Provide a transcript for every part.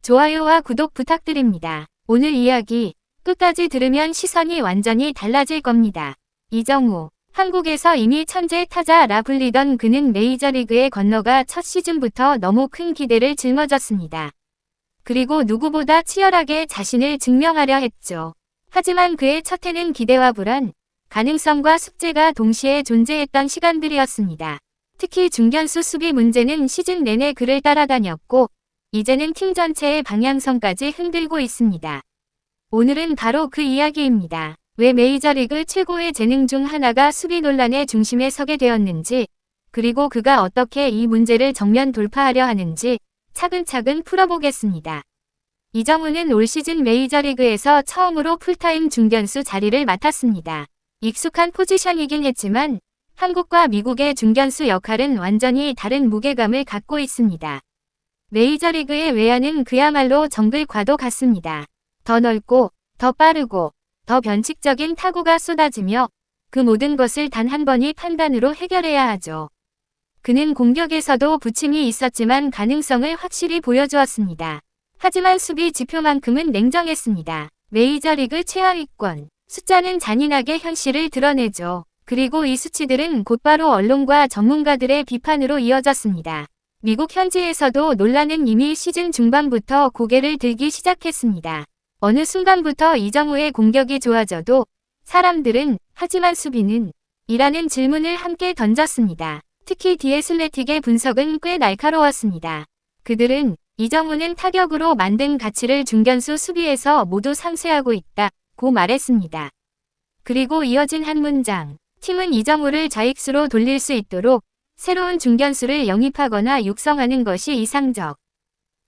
좋아요와 구독 부탁드립니다. 오늘 이야기 끝까지 들으면 시선이 완전히 달라질 겁니다. 이정우, 한국에서 이미 천재 타자라 불리던 그는 메이저리그에 건너가 첫 시즌부터 너무 큰 기대를 짊어졌습니다. 그리고 누구보다 치열하게 자신을 증명하려 했죠. 하지만 그의 첫 해는 기대와 불안, 가능성과 숙제가 동시에 존재했던 시간들이었습니다. 특히 중견수 수비 문제는 시즌 내내 그를 따라다녔고 이제는 팀 전체의 방향성까지 흔들고 있습니다. 오늘은 바로 그 이야기입니다. 왜 메이저리그 최고의 재능 중 하나가 수비 논란의 중심에 서게 되었는지, 그리고 그가 어떻게 이 문제를 정면 돌파하려 하는지 차근차근 풀어보겠습니다. 이정우는 올 시즌 메이저리그에서 처음으로 풀타임 중견수 자리를 맡았습니다. 익숙한 포지션이긴 했지만 한국과 미국의 중견수 역할은 완전히 다른 무게감을 갖고 있습니다. 메이저리그의 외야는 그야말로 정글과도 같습니다. 더 넓고, 더 빠르고, 더 변칙적인 타구가 쏟아지며 그 모든 것을 단 한 번의 판단으로 해결해야 하죠. 그는 공격에서도 부침이 있었지만 가능성을 확실히 보여주었습니다. 하지만 수비 지표만큼은 냉정했습니다. 메이저리그 최하위권, 숫자는 잔인하게 현실을 드러내죠. 그리고 이 수치들은 곧바로 언론과 전문가들의 비판으로 이어졌습니다. 미국 현지에서도 논란은 이미 시즌 중반부터 고개를 들기 시작했습니다. 어느 순간부터 이정우의 공격이 좋아져도 사람들은 하지만 수비는? 이라는 질문을 함께 던졌습니다. 특히 디애슬레틱의 분석은 꽤 날카로웠습니다. 그들은 이정우는 타격으로 만든 가치를 중견수 수비에서 모두 상쇄하고 있다고 말했습니다. 그리고 이어진 한 문장, 팀은 이정우를 좌익수로 돌릴 수 있도록 새로운 중견수를 영입하거나 육성하는 것이 이상적.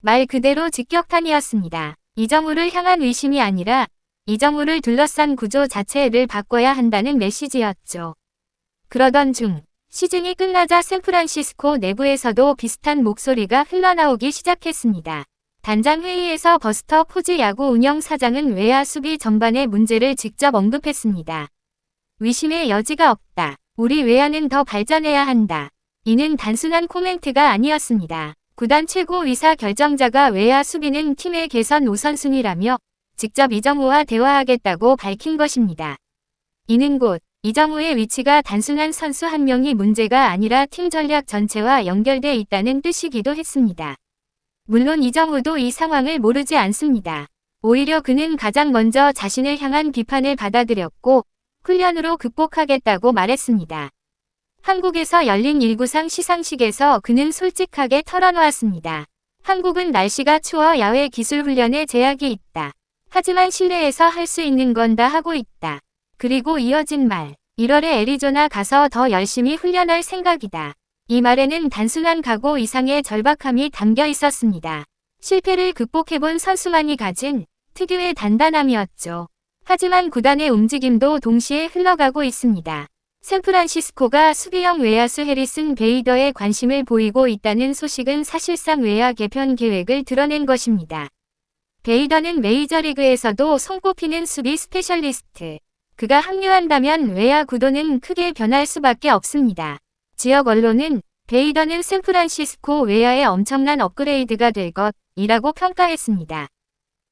말 그대로 직격탄이었습니다. 이정우를 향한 의심이 아니라 이정우를 둘러싼 구조 자체를 바꿔야 한다는 메시지였죠. 그러던 중 시즌이 끝나자 샌프란시스코 내부에서도 비슷한 목소리가 흘러나오기 시작했습니다. 단장 회의에서 버스터 포즈 야구 운영 사장은 외야 수비 전반의 문제를 직접 언급했습니다. 의심의 여지가 없다. 우리 외야는 더 발전해야 한다. 이는 단순한 코멘트가 아니었습니다. 구단 최고 의사 결정자가 외야 수비는 팀의 개선 우선순위라며 직접 이정우와 대화하겠다고 밝힌 것입니다. 이는 곧 이정우의 위치가 단순한 선수 한 명이 문제가 아니라 팀 전략 전체와 연결돼 있다는 뜻이기도 했습니다. 물론 이정우도 이 상황을 모르지 않습니다. 오히려 그는 가장 먼저 자신을 향한 비판을 받아들였고 훈련으로 극복하겠다고 말했습니다. 한국에서 열린 1구상 시상식에서 그는 솔직하게 털어놓았습니다. 한국은 날씨가 추워 야외 기술 훈련에 제약이 있다. 하지만 실내에서 할 수 있는 건 다 하고 있다. 그리고 이어진 말, 1월에 애리조나 가서 더 열심히 훈련할 생각이다. 이 말에는 단순한 각오 이상의 절박함이 담겨 있었습니다. 실패를 극복해본 선수만이 가진 특유의 단단함이었죠. 하지만 구단의 움직임도 동시에 흘러가고 있습니다. 샌프란시스코가 수비형 외야수 해리슨 베이더에 관심을 보이고 있다는 소식은 사실상 외야 개편 계획을 드러낸 것입니다. 베이더는 메이저리그에서도 손꼽히는 수비 스페셜리스트. 그가 합류한다면 외야 구도는 크게 변할 수밖에 없습니다. 지역 언론은 베이더는 샌프란시스코 외야의 엄청난 업그레이드가 될 것이라고 평가했습니다.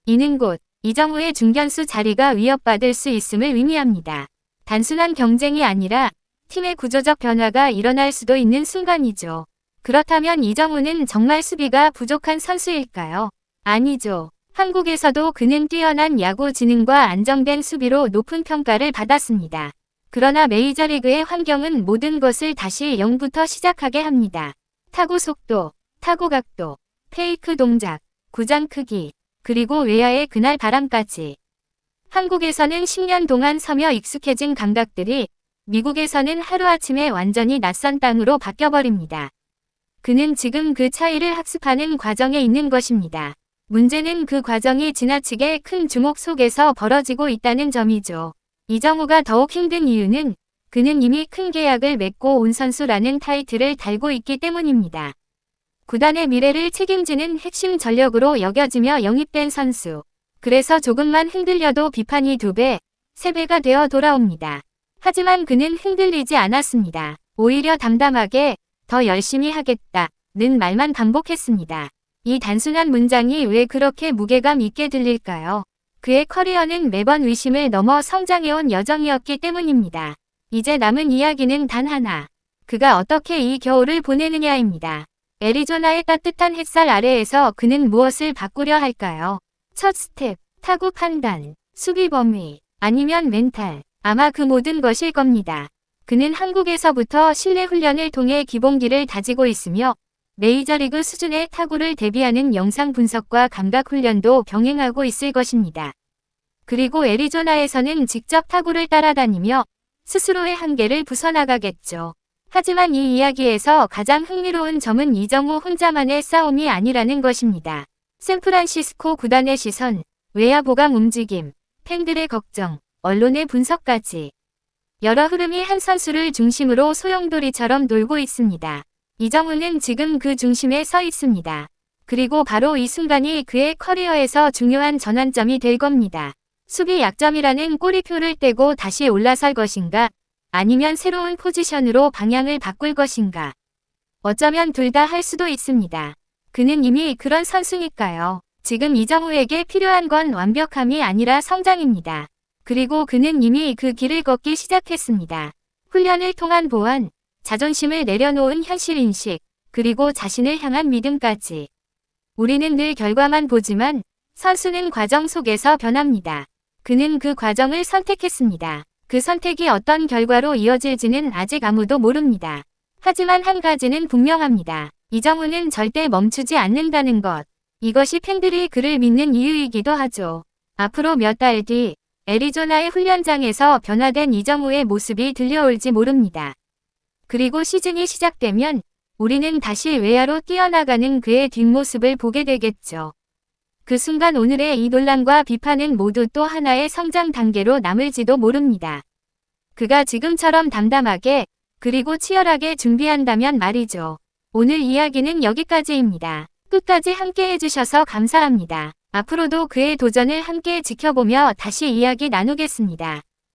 이는 곧 이정우의 중견수 자리가 위협받을 수 있음을 의미합니다. 단순한 경쟁이 아니라 팀의 구조적 변화가 일어날 수도 있는 순간이죠. 그렇다면 이정우는 정말 수비가 부족한 선수일까요? 아니죠. 한국에서도 그는 뛰어난 야구 지능과 안정된 수비로 높은 평가를 받았습니다. 그러나 메이저리그의 환경은 모든 것을 다시 0부터 시작하게 합니다. 타구 속도, 타구 각도, 페이크 동작, 구장 크기, 그리고 외야의 그날 바람까지. 한국에서는 10년 동안 서며 익숙해진 감각들이 미국에서는 하루아침에 완전히 낯선 땅으로 바뀌어버립니다. 그는 지금 그 차이를 학습하는 과정에 있는 것입니다. 문제는 그 과정이 지나치게 큰 주목 속에서 벌어지고 있다는 점이죠. 이정우가 더욱 힘든 이유는 그는 이미 큰 계약을 맺고 온 선수라는 타이틀을 달고 있기 때문입니다. 구단의 미래를 책임지는 핵심 전력으로 여겨지며 영입된 선수. 그래서 조금만 흔들려도 비판이 2배, 3배가 되어 돌아옵니다. 하지만 그는 흔들리지 않았습니다. 오히려 담담하게 더 열심히 하겠다는 말만 반복했습니다. 이 단순한 문장이 왜 그렇게 무게감 있게 들릴까요? 그의 커리어는 매번 의심을 넘어 성장해온 여정이었기 때문입니다. 이제 남은 이야기는 단 하나. 그가 어떻게 이 겨울을 보내느냐입니다. 애리조나의 따뜻한 햇살 아래에서 그는 무엇을 바꾸려 할까요? 첫 스텝, 타구 판단, 수비 범위, 아니면 멘탈. 아마 그 모든 것일 겁니다. 그는 한국에서부터 실내 훈련을 통해 기본기를 다지고 있으며 메이저리그 수준의 타구를 대비하는 영상 분석과 감각 훈련도 병행하고 있을 것입니다. 그리고 애리조나에서는 직접 타구를 따라다니며 스스로의 한계를 부숴나가겠죠. 하지만 이 이야기에서 가장 흥미로운 점은 이정우 혼자만의 싸움이 아니라는 것입니다. 샌프란시스코 구단의 시선, 외야 보강 움직임, 팬들의 걱정, 언론의 분석까지 여러 흐름이 한 선수를 중심으로 소용돌이처럼 돌고 있습니다. 이정우는 지금 그 중심에 서 있습니다. 그리고 바로 이 순간이 그의 커리어에서 중요한 전환점이 될 겁니다. 수비 약점이라는 꼬리표를 떼고 다시 올라설 것인가? 아니면 새로운 포지션으로 방향을 바꿀 것인가? 어쩌면 둘 다 할 수도 있습니다. 그는 이미 그런 선수니까요. 지금 이정우에게 필요한 건 완벽함이 아니라 성장입니다. 그리고 그는 이미 그 길을 걷기 시작했습니다. 훈련을 통한 보완, 자존심을 내려놓은 현실인식, 그리고 자신을 향한 믿음까지. 우리는 늘 결과만 보지만 선수는 과정 속에서 변합니다. 그는 그 과정을 선택했습니다. 그 선택이 어떤 결과로 이어질지는 아직 아무도 모릅니다. 하지만 한 가지는 분명합니다. 이정우는 절대 멈추지 않는다는 것. 이것이 팬들이 그를 믿는 이유이기도 하죠. 앞으로 몇 달 뒤 애리조나의 훈련장에서 변화된 이정우의 모습이 들려올지 모릅니다. 그리고 시즌이 시작되면 우리는 다시 외야로 뛰어나가는 그의 뒷모습을 보게 되겠죠. 그 순간 오늘의 이 논란과 비판은 모두 또 하나의 성장 단계로 남을지도 모릅니다. 그가 지금처럼 담담하게 그리고 치열하게 준비한다면 말이죠. 오늘 이야기는 여기까지입니다. 끝까지 함께 해주셔서 감사합니다. 앞으로도 그의 도전을 함께 지켜보며 다시 이야기 나누겠습니다.